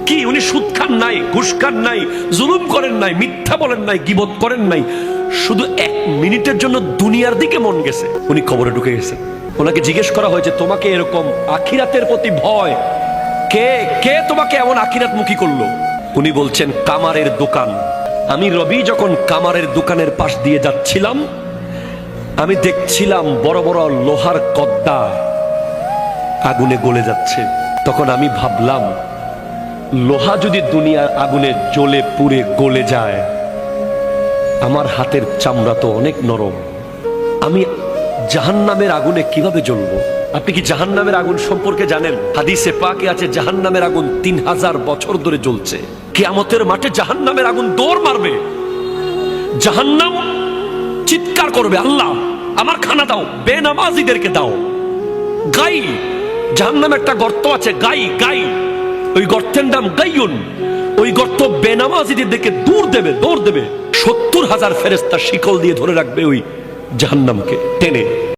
কি উনি সুদ খান নাই, ঘুষ খান নাই, জুলুম করেন নাই, মিথ্যা বলেন নাই, গীবত করেন নাই, শুধু 1 মিনিটের জন্য দুনিয়ার দিকে মন গেছে, উনি কবরে ঢুকে গেছেন। ওনাকে জিজ্ঞেস করা হয়েছে তোমাকে এরকম আখিরাতের প্রতি ভয় কে কে তোমাকে এমন আখিরাতমুখী করলো? উনি বলছেন কামারের দোকান। আমি রবি যখন কামারের দোকানের পাশ দিয়ে যাচ্ছিলাম, আমি দেখছিলাম বড় বড় লোহার কদ্দা আগুনে গলে যাচ্ছে। তখন আমি ভাবলাম, লোহা যদি দুনিয়ার আগুনে জ্বলে পুড়ে গলে যায়, আমার হাতের চামড়া তো অনেক নরম, আমি জাহান্নামের আগুনে কিভাবে জ্বলবো? আপনি কি জাহান্নামের আগুন সম্পর্কে জানেন? হাদিসে পাকে আছে জাহান্নামের আগুন 3000 বছর ধরে জ্বলছে। কিয়ামতের মাঠে জাহান্নামের আগুন দৌড় মারবে, জাহান্নাম চিৎকার করবে, আল্লাহ আমার খানা দাও, বেনামাজিদেরকে দাও। গাই, জাহান্নামে একটা গর্ত আছে, গাই গাই, ওই গর্তের নাম গাইয়ুন। ওই গর্ত বেনামাজিদের দিকে দৌড় দেবে 70,000 ফেরেশতা শিকল দিয়ে ধরে রাখবে ওই জাহান্নামকে টেনে।